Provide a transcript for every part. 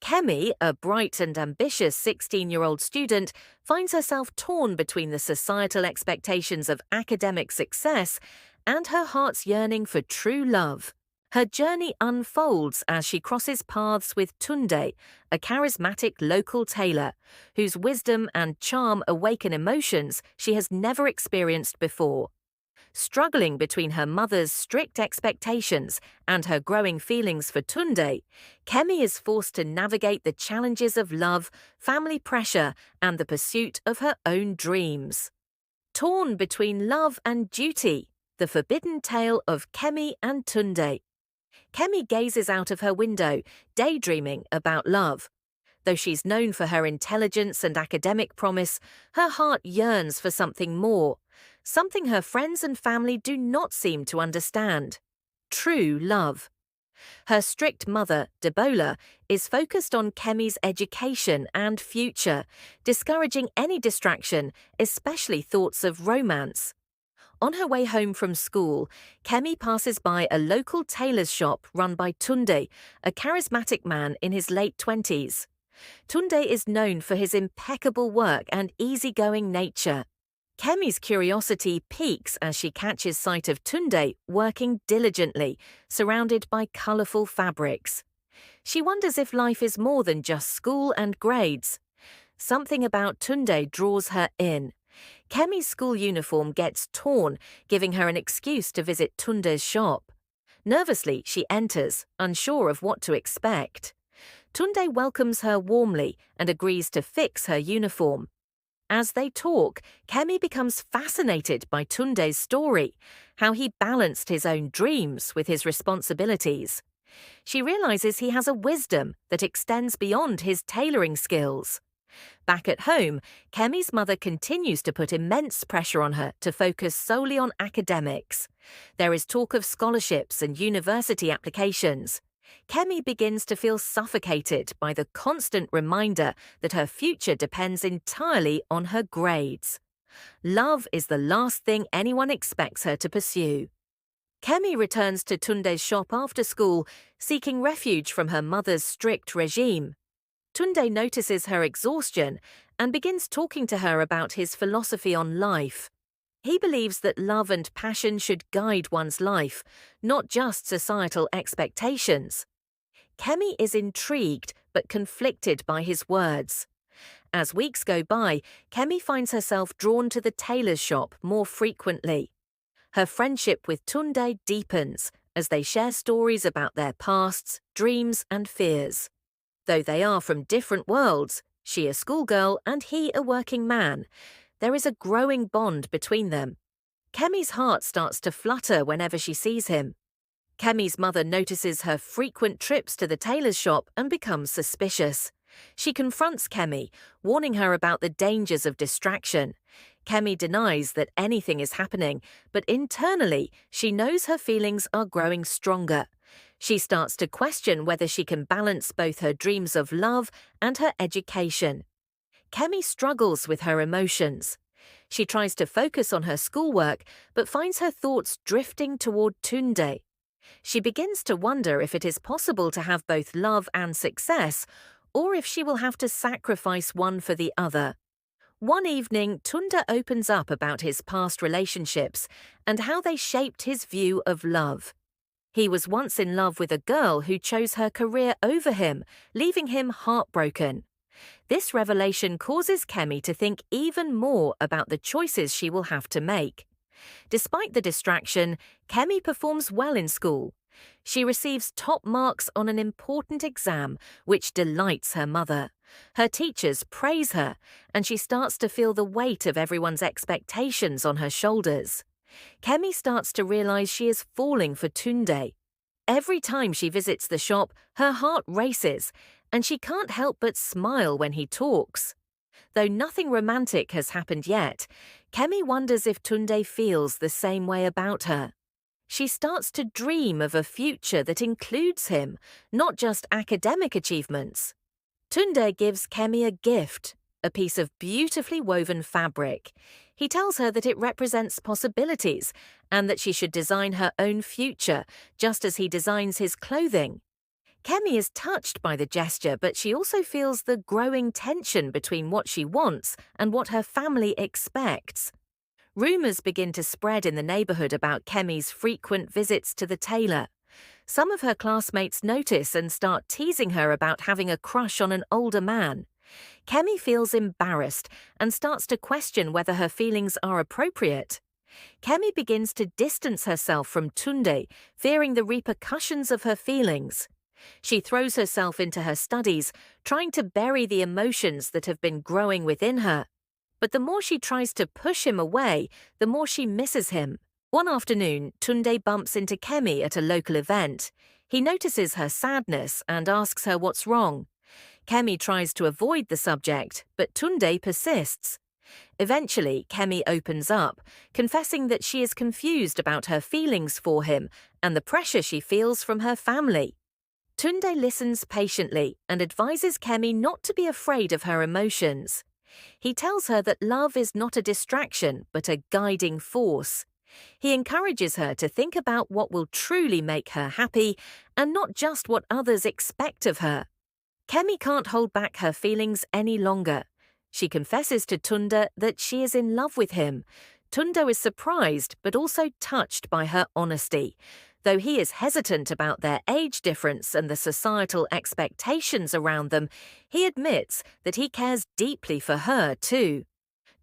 Kemi, a bright and ambitious 16-year-old student, finds herself torn between the societal expectations of academic success and her heart's yearning for true love. Her journey unfolds as she crosses paths with Tunde, a charismatic local tailor, whose wisdom and charm awaken emotions she has never experienced before. Struggling between her mother's strict expectations and her growing feelings for Tunde, Kemi is forced to navigate the challenges of love, family pressure, and the pursuit of her own dreams. Torn between love and duty, the forbidden tale of Kemi and Tunde. Kemi gazes out of her window, daydreaming about love. Though she's known for her intelligence and academic promise, her heart yearns for something more, something her friends and family do not seem to understand: true love. Her strict mother, Debola, is focused on Kemi's education and future, discouraging any distraction, especially thoughts of romance. On her way home from school, Kemi passes by a local tailor's shop run by Tunde, a charismatic man in his late 20s. Tunde is known for his impeccable work and easygoing nature. Kemi's curiosity peaks as she catches sight of Tunde working diligently, surrounded by colourful fabrics. She wonders if life is more than just school and grades. Something about Tunde draws her in. Kemi's school uniform gets torn, giving her an excuse to visit Tunde's shop. Nervously, she enters, unsure of what to expect. Tunde welcomes her warmly and agrees to fix her uniform. As they talk, Kemi becomes fascinated by Tunde's story, how he balanced his own dreams with his responsibilities. She realizes he has a wisdom that extends beyond his tailoring skills. Back at home, Kemi's mother continues to put immense pressure on her to focus solely on academics. There is talk of scholarships and university applications. Kemi begins to feel suffocated by the constant reminder that her future depends entirely on her grades. Love is the last thing anyone expects her to pursue. Kemi returns to Tunde's shop after school, seeking refuge from her mother's strict regime. Tunde notices her exhaustion and begins talking to her about his philosophy on life. He believes that love and passion should guide one's life, not just societal expectations. Kemi is intrigued but conflicted by his words. As weeks go by, Kemi finds herself drawn to the tailor's shop more frequently. Her friendship with Tunde deepens as they share stories about their pasts, dreams, and fears. Though they are from different worlds, she a schoolgirl and he a working man, there is a growing bond between them. Kemi's heart starts to flutter whenever she sees him. Kemi's mother notices her frequent trips to the tailor's shop and becomes suspicious. She confronts Kemi, warning her about the dangers of distraction. Kemi denies that anything is happening, but internally she knows her feelings are growing stronger. She starts to question whether she can balance both her dreams of love and her education. Kemi struggles with her emotions. She tries to focus on her schoolwork, but finds her thoughts drifting toward Tunde. She begins to wonder if it is possible to have both love and success, or if she will have to sacrifice one for the other. One evening, Tunde opens up about his past relationships and how they shaped his view of love. He was once in love with a girl who chose her career over him, leaving him heartbroken. This revelation causes Kemi to think even more about the choices she will have to make. Despite the distraction, Kemi performs well in school. She receives top marks on an important exam, which delights her mother. Her teachers praise her, and she starts to feel the weight of everyone's expectations on her shoulders. Kemi starts to realize she is falling for Tunde. Every time she visits the shop, her heart races, and she can't help but smile when he talks. Though nothing romantic has happened yet, Kemi wonders if Tunde feels the same way about her. She starts to dream of a future that includes him, not just academic achievements. Tunde gives Kemi a gift, a piece of beautifully woven fabric. He tells her that it represents possibilities and that she should design her own future, just as he designs his clothing. Kemi is touched by the gesture, but she also feels the growing tension between what she wants and what her family expects. Rumors begin to spread in the neighborhood about Kemi's frequent visits to the tailor. Some of her classmates notice and start teasing her about having a crush on an older man. Kemi feels embarrassed and starts to question whether her feelings are appropriate. Kemi begins to distance herself from Tunde, fearing the repercussions of her feelings. She throws herself into her studies, trying to bury the emotions that have been growing within her. But the more she tries to push him away, the more she misses him. One afternoon, Tunde bumps into Kemi at a local event. He notices her sadness and asks her what's wrong. Kemi tries to avoid the subject, but Tunde persists. Eventually, Kemi opens up, confessing that she is confused about her feelings for him and the pressure she feels from her family. Tunde listens patiently and advises Kemi not to be afraid of her emotions. He tells her that love is not a distraction but a guiding force. He encourages her to think about what will truly make her happy and not just what others expect of her. Kemi can't hold back her feelings any longer. She confesses to Tunde that she is in love with him. Tunde is surprised but also touched by her honesty. Though he is hesitant about their age difference and the societal expectations around them, he admits that he cares deeply for her too.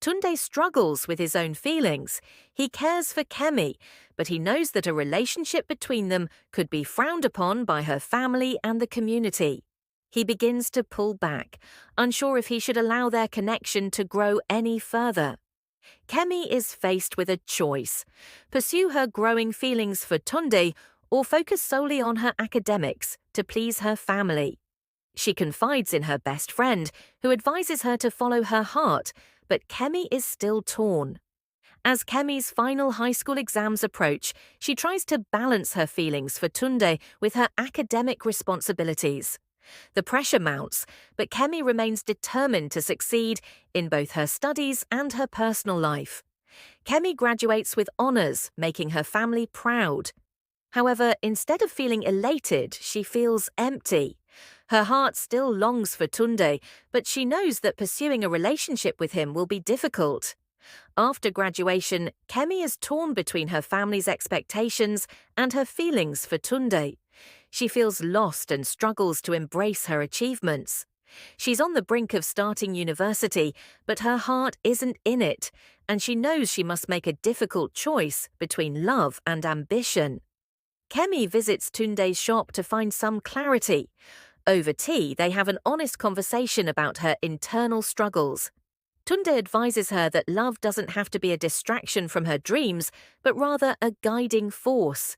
Tunde struggles with his own feelings. He cares for Kemi, but he knows that a relationship between them could be frowned upon by her family and the community. He begins to pull back, unsure if he should allow their connection to grow any further. Kemi is faced with a choice: pursue her growing feelings for Tunde or focus solely on her academics to please her family. She confides in her best friend, who advises her to follow her heart, but Kemi is still torn. As Kemi's final high school exams approach, she tries to balance her feelings for Tunde with her academic responsibilities. The pressure mounts, but Kemi remains determined to succeed in both her studies and her personal life. Kemi graduates with honours, making her family proud. However, instead of feeling elated, she feels empty. Her heart still longs for Tunde, but she knows that pursuing a relationship with him will be difficult. After graduation, Kemi is torn between her family's expectations and her feelings for Tunde. She feels lost and struggles to embrace her achievements. She's on the brink of starting university, but her heart isn't in it, and she knows she must make a difficult choice between love and ambition. Kemi visits Tunde's shop to find some clarity. Over tea, they have an honest conversation about her internal struggles. Tunde advises her that love doesn't have to be a distraction from her dreams, but rather a guiding force.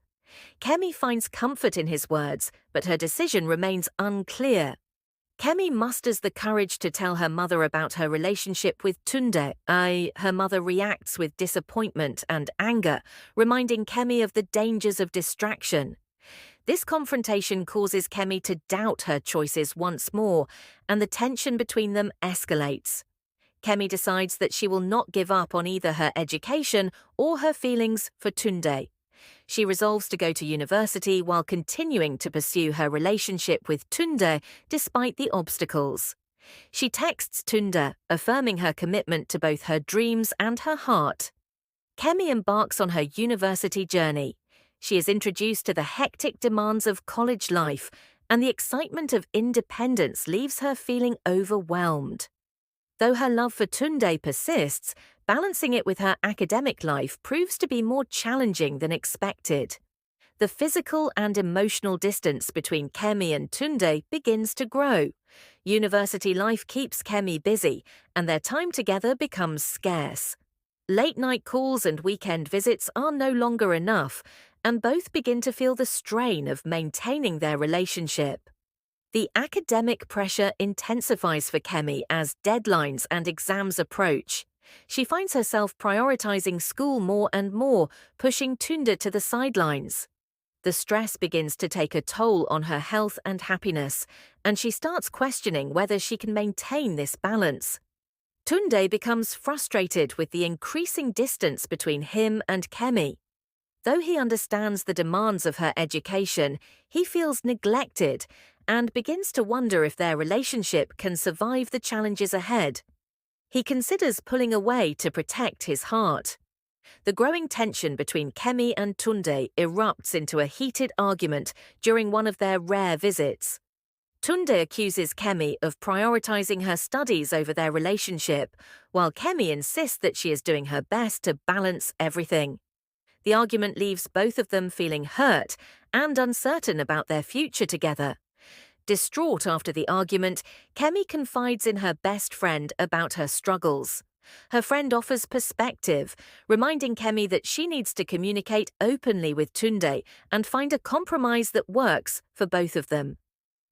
Kemi finds comfort in his words, but her decision remains unclear. Kemi musters the courage to tell her mother about her relationship with Tunde. Her mother reacts with disappointment and anger, reminding Kemi of the dangers of distraction. This confrontation causes Kemi to doubt her choices once more, and the tension between them escalates. Kemi decides that she will not give up on either her education or her feelings for Tunde. She resolves to go to university while continuing to pursue her relationship with Tunde despite the obstacles. She texts Tunde, affirming her commitment to both her dreams and her heart. Kemi embarks on her university journey. She is introduced to the hectic demands of college life, and the excitement of independence leaves her feeling overwhelmed. Though her love for Tunde persists, balancing it with her academic life proves to be more challenging than expected. The physical and emotional distance between Kemi and Tunde begins to grow. University life keeps Kemi busy, and their time together becomes scarce. Late-night calls and weekend visits are no longer enough, and both begin to feel the strain of maintaining their relationship. The academic pressure intensifies for Kemi as deadlines and exams approach. She finds herself prioritizing school more and more, pushing Tunde to the sidelines. The stress begins to take a toll on her health and happiness, and she starts questioning whether she can maintain this balance. Tunde becomes frustrated with the increasing distance between him and Kemi. Though he understands the demands of her education, he feels neglected, and begins to wonder if their relationship can survive the challenges ahead. He considers pulling away to protect his heart. The growing tension between Kemi and Tunde erupts into a heated argument during one of their rare visits. Tunde accuses Kemi of prioritizing her studies over their relationship, while Kemi insists that she is doing her best to balance everything. The argument leaves both of them feeling hurt and uncertain about their future together. Distraught after the argument, Kemi confides in her best friend about her struggles. Her friend offers perspective, reminding Kemi that she needs to communicate openly with Tunde and find a compromise that works for both of them.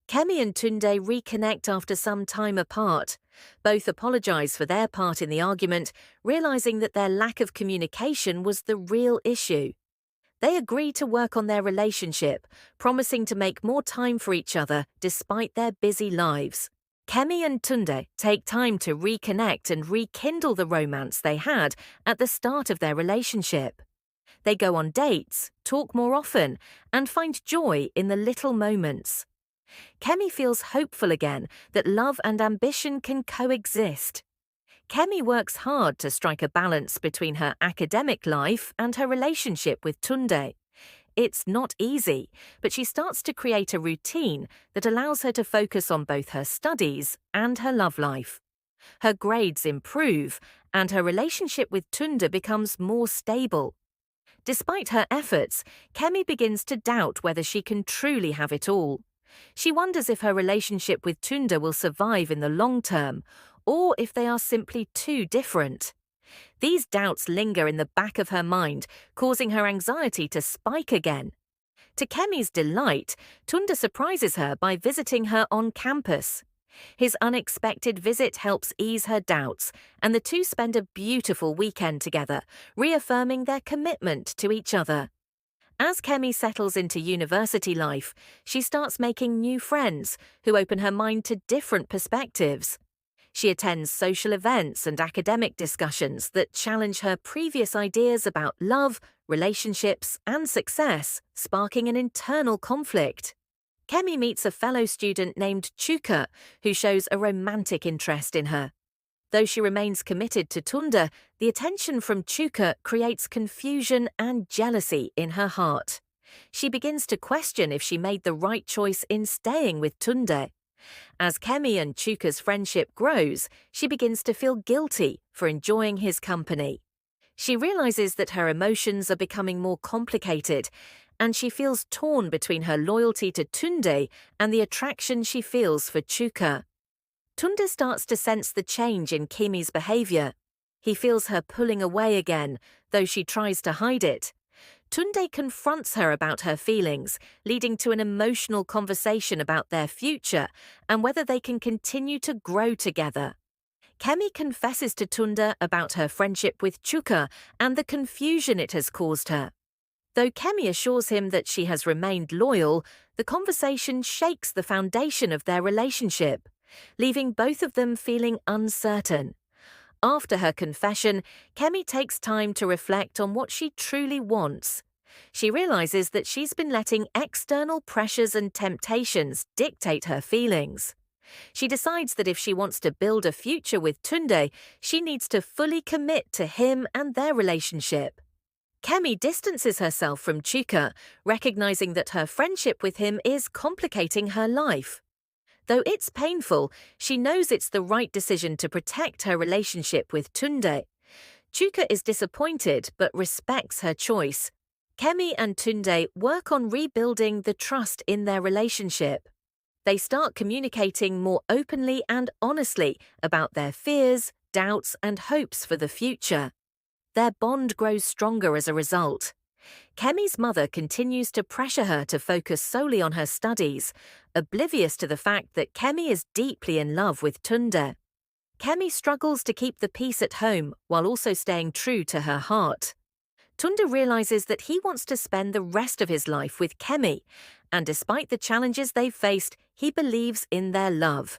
Kemi and Tunde reconnect after some time apart. Both apologize for their part in the argument, realizing that their lack of communication was the real issue. They agree to work on their relationship, promising to make more time for each other despite their busy lives. Kemi and Tunde take time to reconnect and rekindle the romance they had at the start of their relationship. They go on dates, talk more often, and find joy in the little moments. Kemi feels hopeful again that love and ambition can coexist. Kemi works hard to strike a balance between her academic life and her relationship with Tunde. It's not easy, but she starts to create a routine that allows her to focus on both her studies and her love life. Her grades improve, and her relationship with Tunde becomes more stable. Despite her efforts, Kemi begins to doubt whether she can truly have it all. She wonders if her relationship with Tunde will survive in the long term, or if they are simply too different. These doubts linger in the back of her mind, causing her anxiety to spike again. To Kemi's delight, Tunde surprises her by visiting her on campus. His unexpected visit helps ease her doubts, and the two spend a beautiful weekend together, reaffirming their commitment to each other. As Kemi settles into university life, she starts making new friends who open her mind to different perspectives. She attends social events and academic discussions that challenge her previous ideas about love, relationships, and success, sparking an internal conflict. Kemi meets a fellow student named Chuka, who shows a romantic interest in her. Though she remains committed to Tunde, the attention from Chuka creates confusion and jealousy in her heart. She begins to question if she made the right choice in staying with Tunde. As Kemi and Chuka's friendship grows, she begins to feel guilty for enjoying his company. She realizes that her emotions are becoming more complicated, and she feels torn between her loyalty to Tunde and the attraction she feels for Chuka. Tunde starts to sense the change in Kemi's behavior. He feels her pulling away again, though she tries to hide it. Tunde confronts her about her feelings, leading to an emotional conversation about their future and whether they can continue to grow together. Kemi confesses to Tunde about her friendship with Chuka and the confusion it has caused her. Though Kemi assures him that she has remained loyal, the conversation shakes the foundation of their relationship, leaving both of them feeling uncertain. After her confession, Kemi takes time to reflect on what she truly wants. She realizes that she's been letting external pressures and temptations dictate her feelings. She decides that if she wants to build a future with Tunde, she needs to fully commit to him and their relationship. Kemi distances herself from Chuka, recognizing that her friendship with him is complicating her life. Though it's painful, she knows it's the right decision to protect her relationship with Tunde. Chuka is disappointed but respects her choice. Kemi and Tunde work on rebuilding the trust in their relationship. They start communicating more openly and honestly about their fears, doubts, and hopes for the future. Their bond grows stronger as a result. Kemi's mother continues to pressure her to focus solely on her studies, oblivious to the fact that Kemi is deeply in love with Tunde. Kemi struggles to keep the peace at home while also staying true to her heart. Tunde realizes that he wants to spend the rest of his life with Kemi, and despite the challenges they've faced, he believes in their love.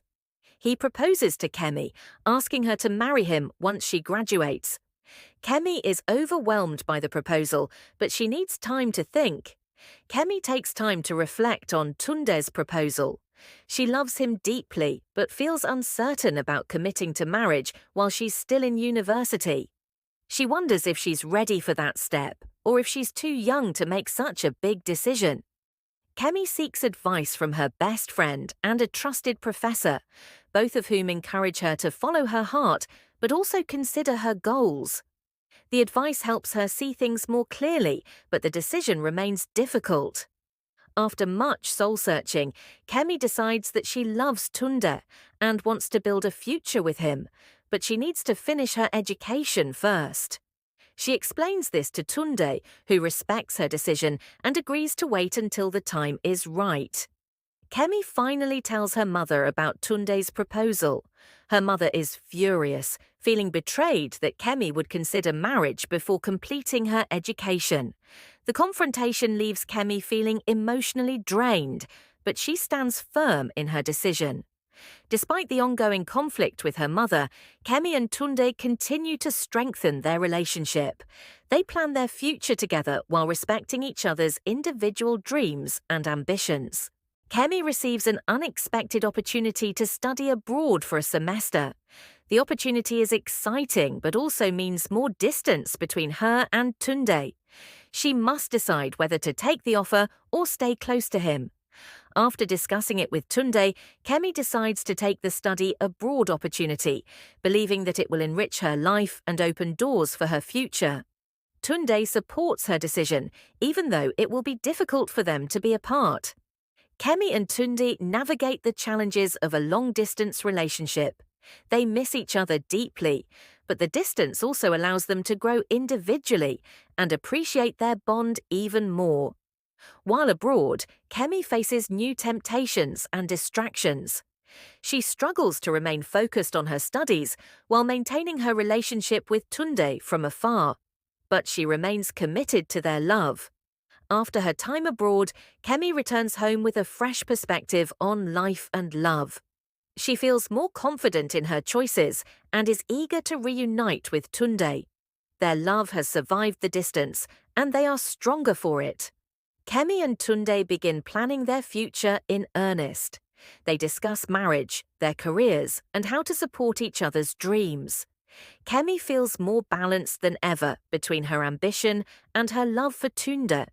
He proposes to Kemi, asking her to marry him once she graduates. Kemi is overwhelmed by the proposal, but she needs time to think. Kemi takes time to reflect on Tunde's proposal. She loves him deeply, but feels uncertain about committing to marriage while she's still in university. She wonders if she's ready for that step, or if she's too young to make such a big decision. Kemi seeks advice from her best friend and a trusted professor, both of whom encourage her to follow her heart, but also consider her goals. The advice helps her see things more clearly, but the decision remains difficult. After much soul-searching, Kemi decides that she loves Tunde and wants to build a future with him, but she needs to finish her education first. She explains this to Tunde, who respects her decision and agrees to wait until the time is right. Kemi finally tells her mother about Tunde's proposal. Her mother is furious, feeling betrayed that Kemi would consider marriage before completing her education. The confrontation leaves Kemi feeling emotionally drained, but she stands firm in her decision. Despite the ongoing conflict with her mother, Kemi and Tunde continue to strengthen their relationship. They plan their future together while respecting each other's individual dreams and ambitions. Kemi receives an unexpected opportunity to study abroad for a semester. The opportunity is exciting, but also means more distance between her and Tunde. She must decide whether to take the offer or stay close to him. After discussing it with Tunde, Kemi decides to take the study abroad opportunity, believing that it will enrich her life and open doors for her future. Tunde supports her decision, even though it will be difficult for them to be apart. Kemi and Tunde navigate the challenges of a long-distance relationship. They miss each other deeply, but the distance also allows them to grow individually and appreciate their bond even more. While abroad, Kemi faces new temptations and distractions. She struggles to remain focused on her studies while maintaining her relationship with Tunde from afar, but she remains committed to their love. After her time abroad, Kemi returns home with a fresh perspective on life and love. She feels more confident in her choices and is eager to reunite with Tunde. Their love has survived the distance, and they are stronger for it. Kemi and Tunde begin planning their future in earnest. They discuss marriage, their careers, and how to support each other's dreams. Kemi feels more balanced than ever between her ambition and her love for Tunde.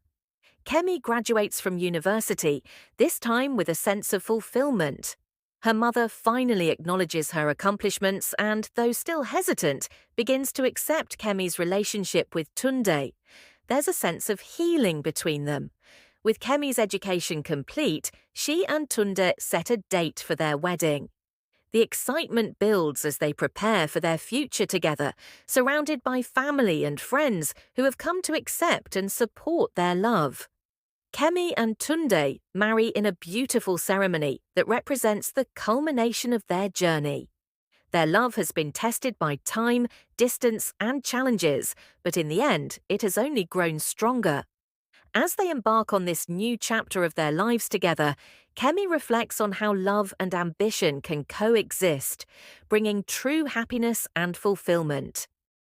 Kemi graduates from university, this time with a sense of fulfillment. Her mother finally acknowledges her accomplishments and, though still hesitant, begins to accept Kemi's relationship with Tunde. There's a sense of healing between them. With Kemi's education complete, she and Tunde set a date for their wedding. The excitement builds as they prepare for their future together, surrounded by family and friends who have come to accept and support their love. Kemi and Tunde marry in a beautiful ceremony that represents the culmination of their journey. Their love has been tested by time, distance, and challenges, but in the end, it has only grown stronger. As they embark on this new chapter of their lives together, Kemi reflects on how love and ambition can coexist, bringing true happiness and fulfillment.